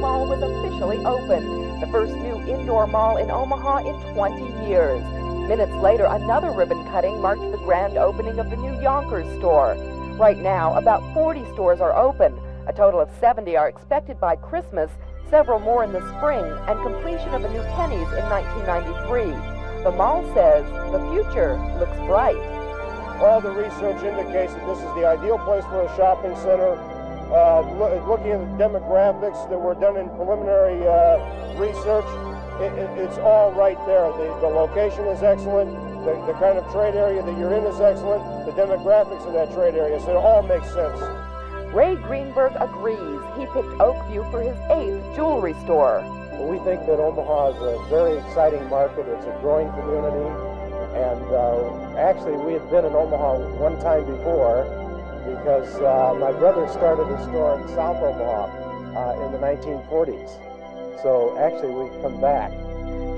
Mall was officially opened, the first new indoor mall in Omaha in 20 years. Minutes later, another ribbon cutting marked the grand opening of the new Yonkers store. Right now, about 40 stores are open. A total of 70 are expected by Christmas, several more in the spring, and completion of a new Penny's in 1993. The mall says the future looks bright. All the research indicates that this is the ideal place for a shopping center. Looking at the demographics that were done in preliminary research, it's all right there. The location is excellent. The kind of trade area that you're in is excellent. The demographics of that trade area, so it all makes sense. Ray Greenberg agrees. He picked Oakview for his 8th jewelry store. Well, we think that Omaha is a very exciting market. It's a growing community. And actually, we had been in Omaha one time before because my brother started a store in South Omaha in the 1940s. So actually, we've come back.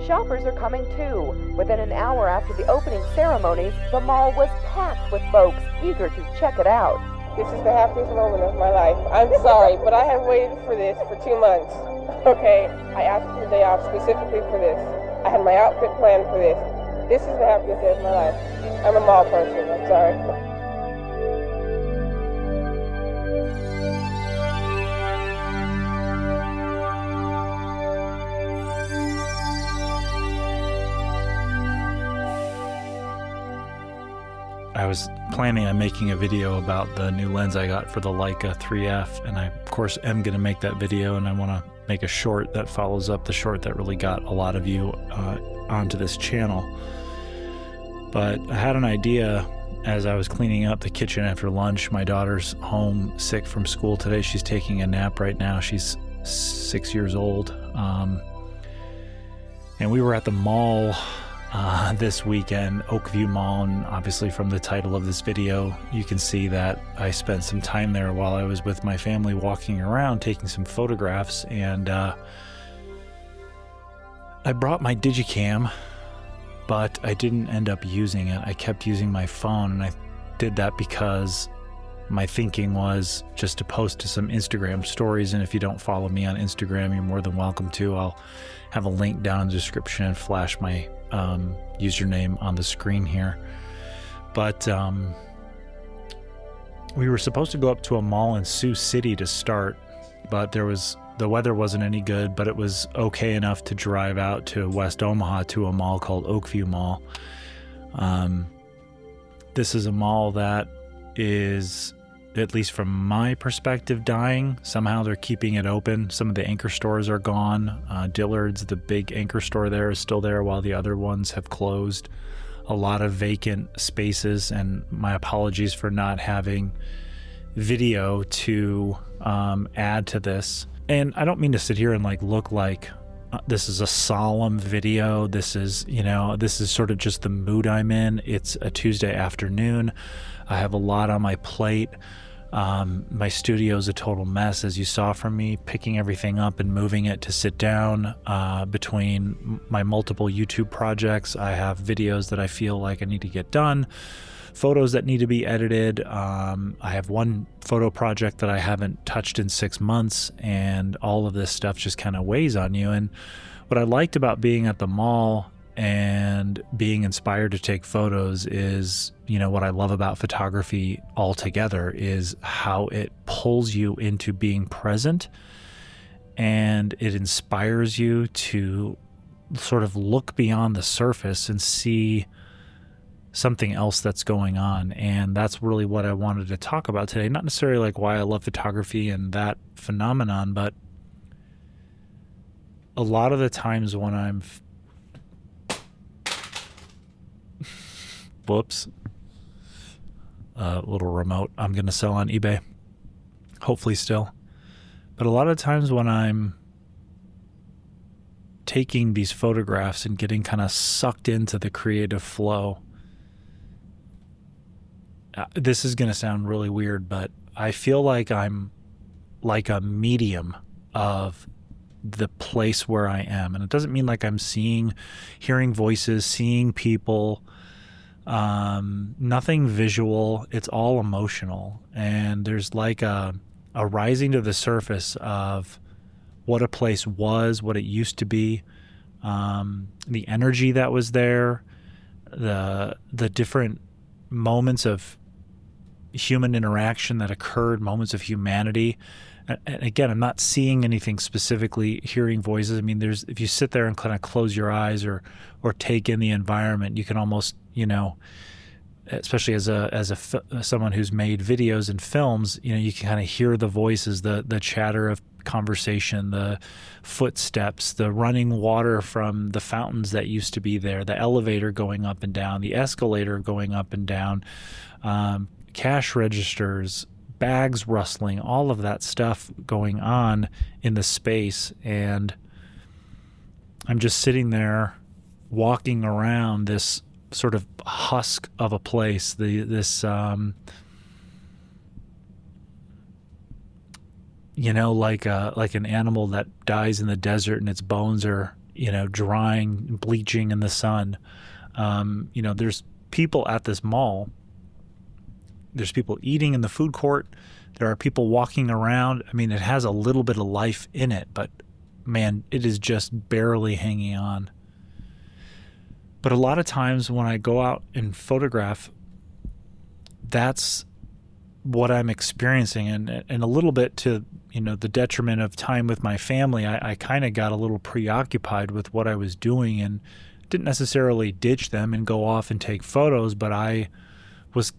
Shoppers are coming too. Within an hour after the opening ceremonies, the mall was packed with folks eager to check it out. This is the happiest moment of my life. I'm sorry, but I have waited for this for 2 months. Okay, I asked for the day off specifically for this. I had my outfit planned for this. This is the happiest day of my life. I'm a mall person, I'm sorry. I was planning on making a video about the new lens I got for the Leica 3F, and I, of course, am going to make that video, and I want to make a short that follows up the short that really got a lot of you onto this channel. But I had an idea as I was cleaning up the kitchen after lunch. My daughter's home sick from school today. She's taking a nap right now. She's 6 years old. And we were at the mall this weekend, Oakview Mall, and obviously from the title of this video, you can see that I spent some time there while I was with my family walking around, taking some photographs, and I brought my Digicam, but I didn't end up using it. I kept using my phone, and I did that because my thinking was just to post to some Instagram stories, and if you don't follow me on Instagram, you're more than welcome to. I'll have a link down in the description and flash my username on the screen here. But we were supposed to go up to a mall in Sioux City to start, but the weather wasn't any good, but it was okay enough to drive out to West Omaha to a mall called Oakview Mall. This is a mall that is, at least from my perspective, dying. Somehow they're keeping it open. Some of the anchor stores are gone. Dillard's, the big anchor store there, is still there while the other ones have closed. A lot of vacant spaces, and my apologies for not having video to add to this. And I don't mean to sit here and look like this is a solemn video. This is, this is sort of just the mood I'm in. It's a Tuesday afternoon. I have a lot on my plate. My studio is a total mess, as you saw from me, picking everything up and moving it to sit down. Between my multiple YouTube projects, I have videos that I feel like I need to get done, photos that need to be edited. I have one photo project that I haven't touched in 6 months, and all of this stuff just kind of weighs on you. And what I liked about being at the mall and being inspired to take photos is, what I love about photography altogether is how it pulls you into being present, and it inspires you to sort of look beyond the surface and see something else that's going on. And that's really what I wanted to talk about today. Not necessarily why I love photography and that phenomenon, but a lot of the times when I'm whoops, little remote I'm going to sell on eBay, hopefully still. But a lot of times when I'm taking these photographs and getting kind of sucked into the creative flow, this is going to sound really weird, but I feel like I'm like a medium of the place where I am. And it doesn't mean I'm hearing voices, seeing people, nothing visual. It's all emotional. And there's a rising to the surface of what a place was, what it used to be, the energy that was there, the different moments of human interaction that occurred, moments of humanity. And again, I'm not seeing anything specifically, hearing voices. I mean, if you sit there and kind of close your eyes or take in the environment, you can almost, especially as someone who's made videos and films, you can kind of hear the voices, the chatter of conversation, the footsteps, the running water from the fountains that used to be there, the elevator going up and down, the escalator going up and down, cash registers, bags rustling, all of that stuff going on in the space. And I'm just sitting there walking around this sort of husk of a place, like an animal that dies in the desert and its bones are, drying, bleaching in the sun. There's people at this mall. There's people eating in the food court. There are people walking around. I mean, it has a little bit of life in it, but man, it is just barely hanging on. But a lot of times when I go out and photograph, that's what I'm experiencing. And a little bit to, the detriment of time with my family, I kind of got a little preoccupied with what I was doing and didn't necessarily ditch them and go off and take photos, but I was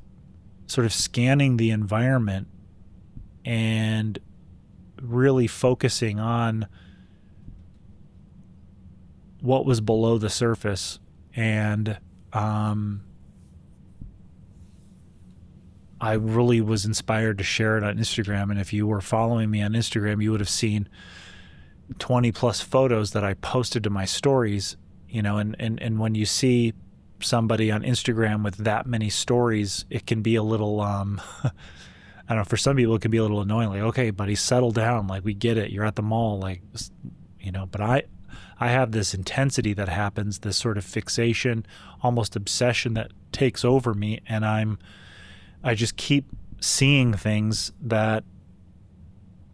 sort of scanning the environment and really focusing on what was below the surface. And I really was inspired to share it on Instagram. And if you were following me on Instagram, you would have seen 20 plus photos that I posted to my stories, and when you see somebody on Instagram with that many stories, it can be a little, I don't know, for some people it can be a little annoying. Like, okay, buddy, settle down. Like, we get it. You're at the mall. Like, but I have this intensity that happens, this sort of fixation, almost obsession that takes over me. And I just keep seeing things that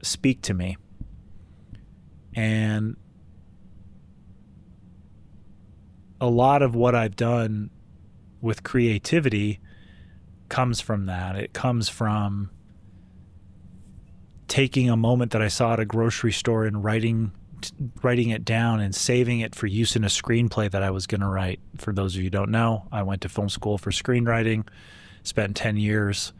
speak to me. And a lot of what I've done with creativity comes from that. It comes from taking a moment that I saw at a grocery store and writing it down and saving it for use in a screenplay that I was going to write. For those of you who don't know, I went to film school for screenwriting, spent 10 years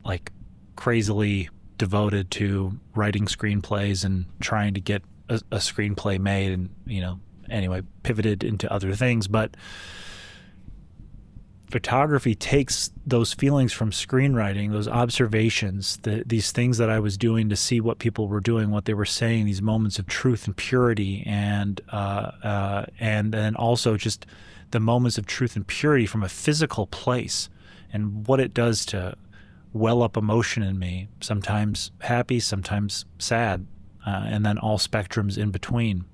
like crazily devoted to writing screenplays and trying to get a screenplay made, and anyway, pivoted into other things. But photography takes those feelings from screenwriting, those observations, these things that I was doing to see what people were doing, what they were saying, these moments of truth and purity, and then also just the moments of truth and purity from a physical place, and what it does to well up emotion in me, sometimes happy, sometimes sad, and then all spectrums in between.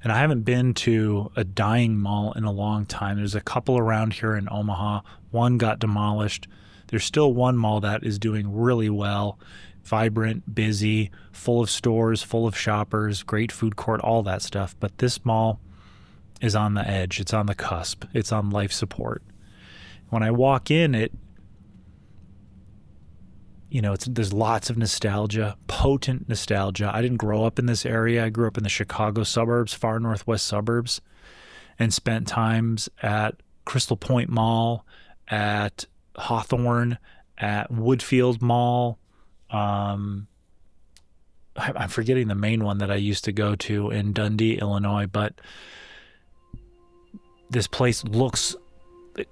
And I haven't been to a dying mall in a long time. There's a couple around here in Omaha. One got demolished. There's still one mall that is doing really well, vibrant, busy, full of stores, full of shoppers, great food court, all that stuff. But this mall is on the edge. It's on the cusp. It's on life support. When I walk in, there's lots of nostalgia, potent nostalgia. I didn't grow up in this area. I grew up in the Chicago suburbs, far northwest suburbs, and spent times at Crystal Point Mall, at Hawthorne, at Woodfield Mall. I'm forgetting the main one that I used to go to in Dundee, Illinois, but this place looks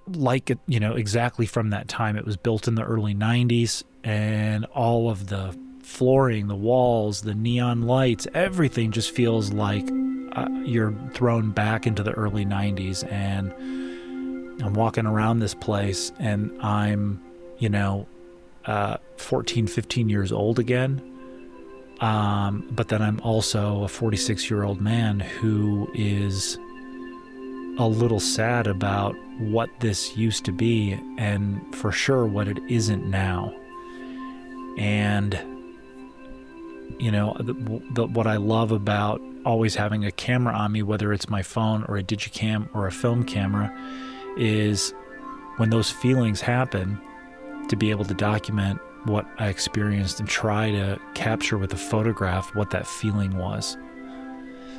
like it, exactly from that time. It was built in the early 90s, and all of the flooring, the walls, the neon lights, everything just feels like you're thrown back into the early 90s. And I'm walking around this place, and I'm 14, 15 years old again. But then I'm also a 46-year-old man who is a little sad about what this used to be, and for sure what it isn't now. And what I love about always having a camera on me, whether it's my phone or a digicam or a film camera, is when those feelings happen, to be able to document what I experienced and try to capture with a photograph what that feeling was.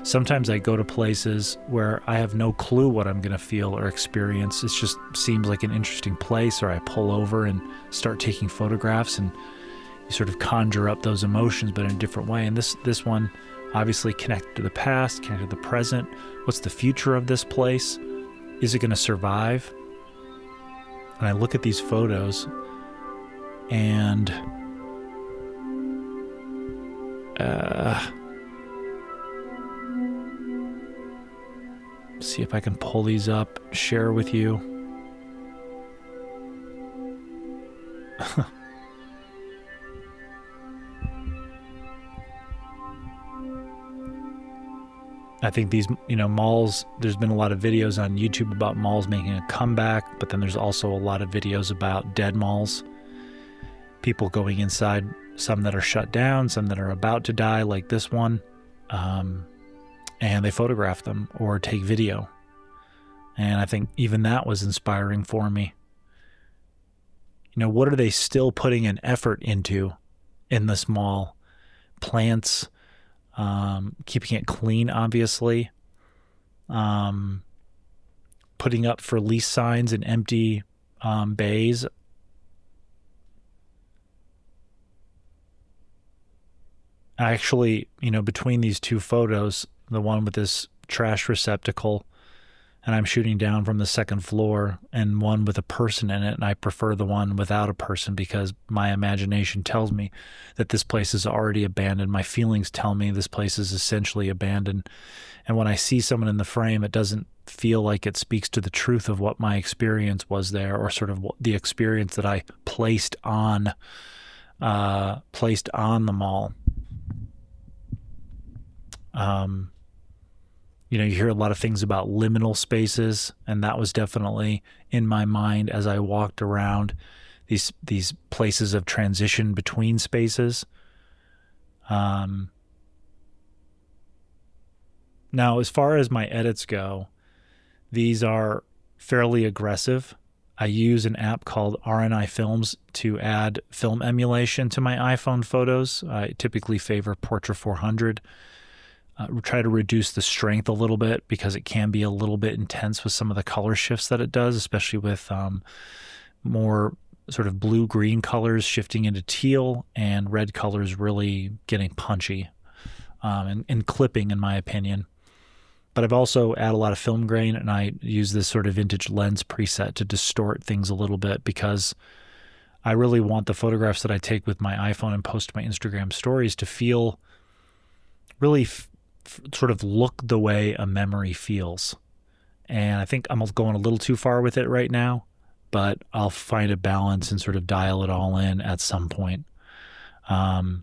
Sometimes I go to places where I have no clue what I'm going to feel or experience. It just seems like an interesting place, or I pull over and start taking photographs, and you sort of conjure up those emotions, but in a different way. And this one obviously connected to the past, connected to the present. What's the future of this place? Is it going to survive? And I look at these photos and see if I can pull these up, share with you. I think these, malls, there's been a lot of videos on YouTube about malls making a comeback, but then there's also a lot of videos about dead malls. People going inside, some that are shut down, some that are about to die, like this one. And they photograph them or take video. And I think even that was inspiring for me. What are they still putting an effort into in this mall? Plants, keeping it clean, obviously. Putting up for lease signs in empty bays. Actually, between these two photos, the one with this trash receptacle, and I'm shooting down from the second floor, and one with a person in it, and I prefer the one without a person because my imagination tells me that this place is already abandoned. My feelings tell me this place is essentially abandoned. And when I see someone in the frame, it doesn't feel like it speaks to the truth of what my experience was there, or sort of the experience that I placed on the mall. You hear a lot of things about liminal spaces, and that was definitely in my mind as I walked around these places of transition between spaces. Now, as far as my edits go, these are fairly aggressive. I use an app called RNI Films to add film emulation to my iPhone photos. I typically favor Portra 400. Try to reduce the strength a little bit because it can be a little bit intense with some of the color shifts that it does, especially with more sort of blue-green colors shifting into teal and red colors really getting punchy and clipping, in my opinion. But I've also added a lot of film grain, and I use this sort of vintage lens preset to distort things a little bit because I really want the photographs that I take with my iPhone and post to my Instagram stories to feel really sort of look the way a memory feels. And I think I'm going a little too far with it right now, but I'll find a balance and sort of dial it all in at some point. But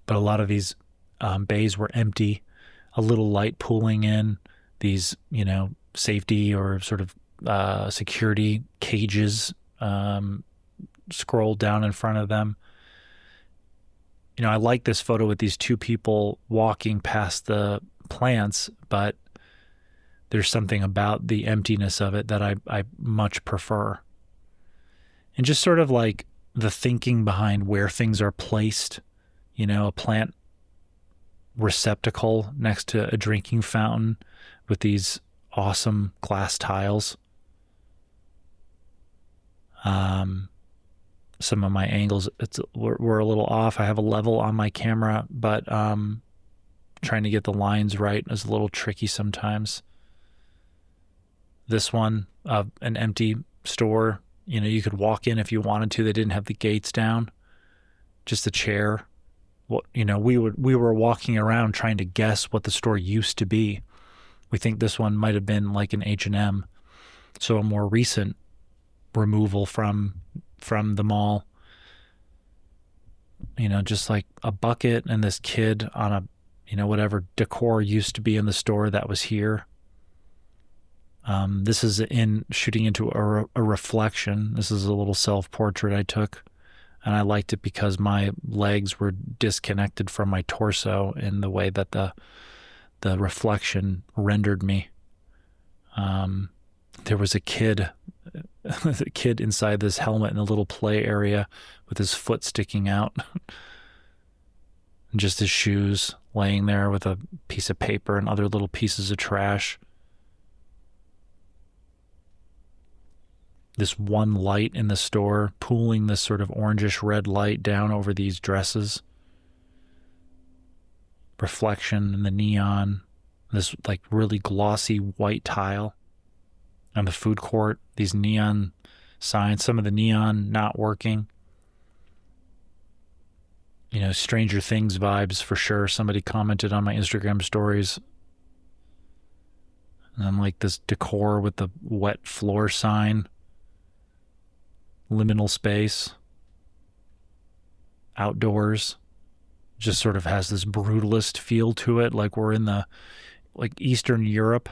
a lot of these bays were empty, a little light pooling in, these, safety or sort of security cages scrolled down in front of them. I like this photo with these two people walking past the plants, but there's something about the emptiness of it that I much prefer. And just sort of like the thinking behind where things are placed, a plant receptacle next to a drinking fountain with these awesome glass tiles. Some of my angles were a little off. I have a level on my camera, but trying to get the lines right is a little tricky sometimes. This one, an empty store, you could walk in if you wanted to. They didn't have the gates down, just a chair. Well, we were walking around trying to guess what the store used to be. We think this one might have been like an H&M, so a more recent removal from the mall. Just like a bucket and this kid on a, whatever decor used to be in the store that was here. This is shooting into a reflection. This is a little self-portrait I took And I liked it because my legs were disconnected from my torso in the way that the reflection rendered me. There was a kid inside this helmet in a little play area with his foot sticking out. And just his shoes laying there with a piece of paper and other little pieces of trash. This one light in the store pooling this sort of orangish red light down over these dresses. Reflection in the neon. This like really glossy white tile on the food court. These neon signs, some of the neon not working. You know, Stranger Things vibes for sure. Somebody commented on my Instagram stories. And then like this decor with the wet floor sign. Liminal space. Outdoors. Just sort of has this brutalist feel to it, like we're in the Eastern Europe.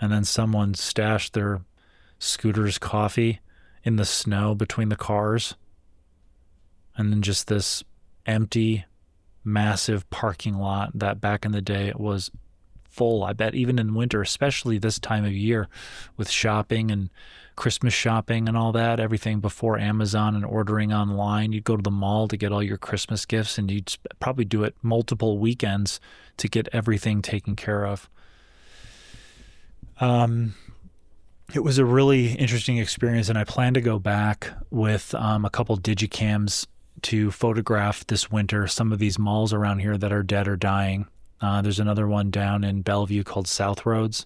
And then someone stashed their scooter's coffee in the snow between the cars. And then just this empty, massive parking lot that back in the day was full. I bet even in winter, especially this time of year with shopping and Christmas shopping and all that, everything before Amazon and ordering online, you'd go to the mall to get all your Christmas gifts, and you'd probably do it multiple weekends to get everything taken care of. It was a really interesting experience, and I plan to go back with a couple digicams to photograph this winter some of these malls around here that are dead or dying. There's another one down in Bellevue called South Roads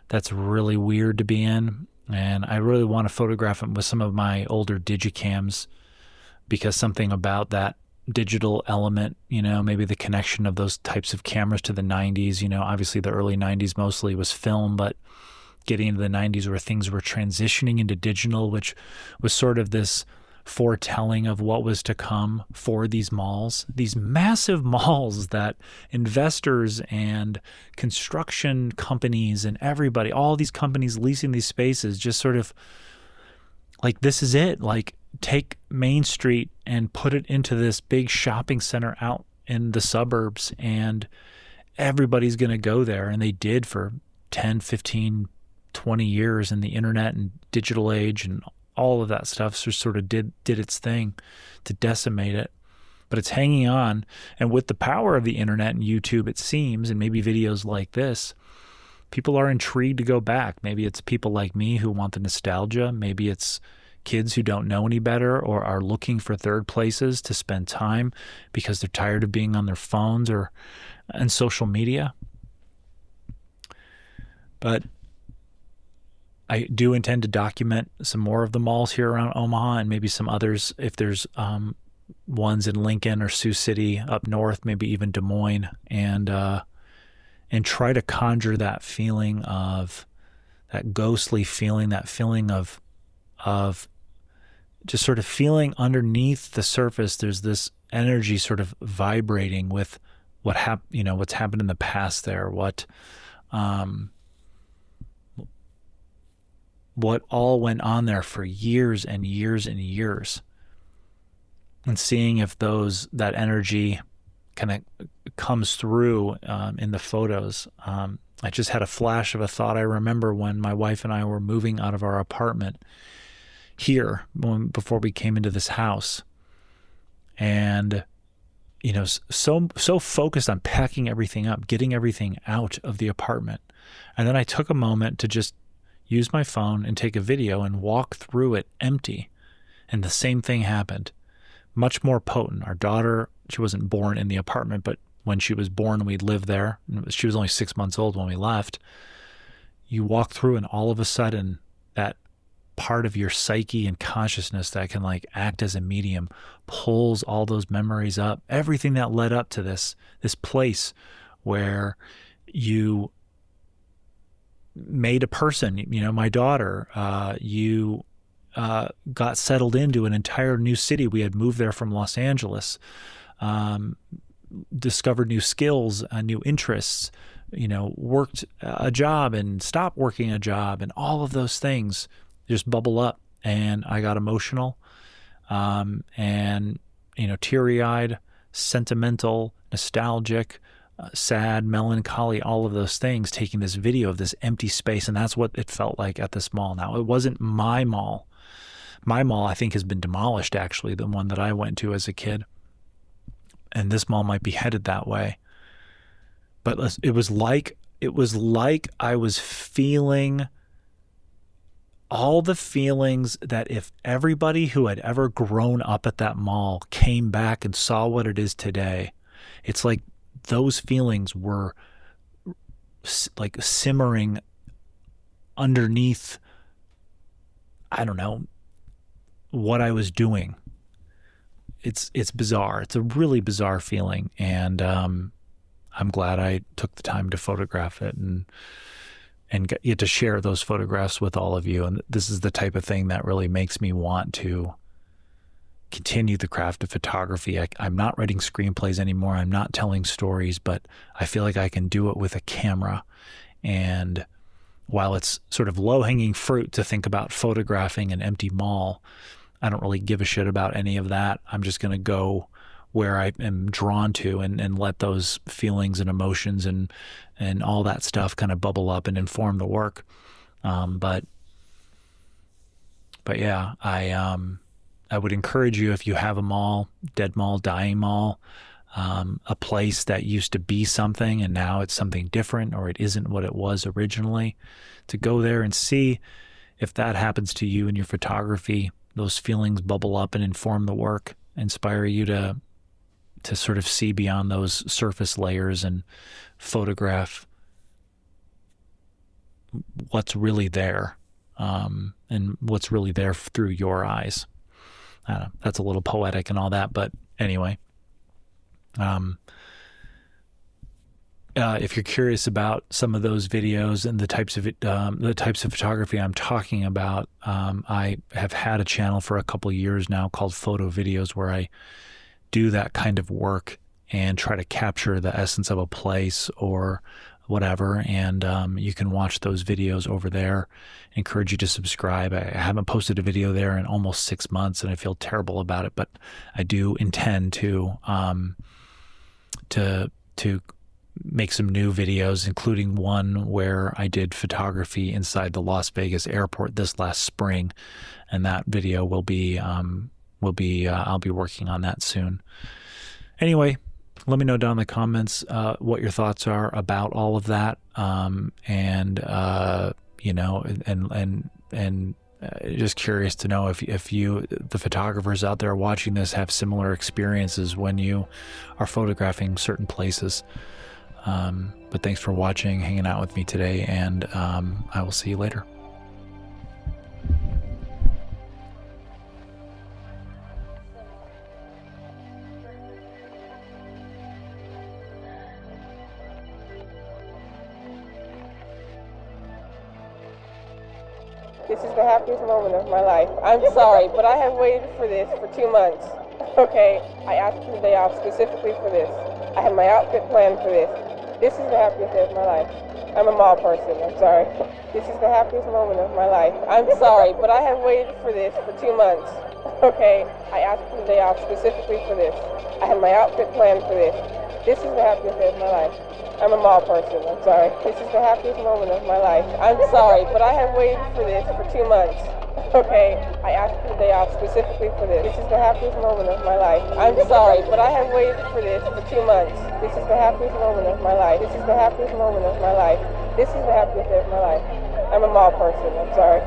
that's really weird to be in, and I really want to photograph it with some of my older digicams because something about that digital element, you know, maybe the connection of those types of cameras to the 90s, you know, obviously the early 90s mostly was film, but getting into the 90s where things were transitioning into digital, which was sort of this foretelling of what was to come for these malls, these massive malls that investors and construction companies and everybody, all these companies leasing these spaces, just sort of like, this is it. Like, take Main Street and put it into this big shopping center out in the suburbs, and everybody's going to go there. And they did for 10, 15, 20 years in the internet and digital age, and all of that stuff sort of did its thing to decimate it. But it's hanging on. And with the power of the internet and YouTube, it seems, and maybe videos like this, people are intrigued to go back. Maybe it's people like me who want the nostalgia. Maybe it's kids who don't know any better or are looking for third places to spend time because they're tired of being on their phones or on social media. But I do intend to document some more of the malls here around Omaha, and maybe some others if there's ones in Lincoln or Sioux City up north, maybe even Des Moines, and try to conjure that feeling of, that ghostly feeling, that feeling of just sort of feeling underneath the surface. There's this energy sort of vibrating with what's happened in the past there, what all went on there for years and years and years, and seeing if that energy kind of comes through in the photos. I just had a flash of a thought. I remember when my wife and I were moving out of our apartment here before we came into this house, and so focused on packing everything up, getting everything out of the apartment, and then I took a moment to just use my phone and take a video and walk through it empty. And the same thing happened. Much more potent. Our daughter, she wasn't born in the apartment, but when she was born, we lived there. She was only 6 months old when we left. You walk through, and all of a sudden, that part of your psyche and consciousness that can like act as a medium pulls all those memories up. Everything that led up to this place where you made a person, my daughter, you got settled into an entire new city. We had moved there from Los Angeles, discovered new skills, new interests, worked a job and stopped working a job, and all of those things just bubble up and I got emotional, and, you know, teary-eyed, sentimental, nostalgic, sad, melancholy, all of those things, taking this video of this empty space. And that's what it felt like at this mall. Now, it wasn't my mall. My mall, I think, has been demolished, actually, the one that I went to as a kid. And this mall might be headed that way. But it was like I was feeling all the feelings that if everybody who had ever grown up at that mall came back and saw what it is today, it's like those feelings were like simmering underneath, I don't know, what I was doing. It's bizarre. It's a really bizarre feeling. And I'm glad I took the time to photograph it and get to share those photographs with all of you. And this is the type of thing that really makes me want to continue the craft of photography. I'm not writing screenplays anymore. I'm not telling stories, but I feel like I can do it with a camera. And while it's sort of low-hanging fruit to think about photographing an empty mall, I don't really give a shit about any of that. I'm just going to go where I am drawn to and let those feelings and emotions and all that stuff kind of bubble up and inform the work. But yeah, I would encourage you, if you have a mall, dead mall, dying mall, a place that used to be something and now it's something different, or it isn't what it was originally, to go there and see if that happens to you in your photography. Those feelings bubble up and inform the work, inspire you to sort of see beyond those surface layers and photograph what's really there, and what's really there through your eyes. I don't know, that's a little poetic and all that, but anyway, if you're curious about some of those videos and the types of photography I'm talking about, I have had a channel for a couple of years now called Photo Videos, where I do that kind of work and try to capture the essence of a place or whatever. And you can watch those videos over there. I encourage you to subscribe. I haven't posted a video there in almost 6 months, and I feel terrible about it, but I do intend to make some new videos, including one where I did photography inside the Las Vegas airport this last spring, and that video will be I'll be working on that soon. Anyway, let me know down in the comments what your thoughts are about all of that, you know, and just curious to know if you, the photographers out there watching this, have similar experiences when you are photographing certain places. But thanks for watching, hanging out with me today, and I will see you later. This is the happiest moment of my life. I'm sorry, but I have waited for this for 2 months. Okay, I asked for the day off specifically for this. I had my outfit planned for this. This is the happiest day of my life. I'm a mall person, I'm sorry. This is the happiest moment of my life. I'm sorry, but I have waited for this for 2 months. Okay, I asked for the day off specifically for this. I had my outfit planned for this. This is the happiest day of my life. I'm a mall person, I'm sorry. This is the happiest moment of my life. I'm sorry, but I have waited for this for 2 months. Okay, I asked for the day off specifically for this. This is the happiest moment of my life. I'm sorry, but I have waited for this for 2 months. This is the happiest moment of my life. This is the happiest moment of my life. This is the happiest day of my life. I'm a mall person, I'm sorry.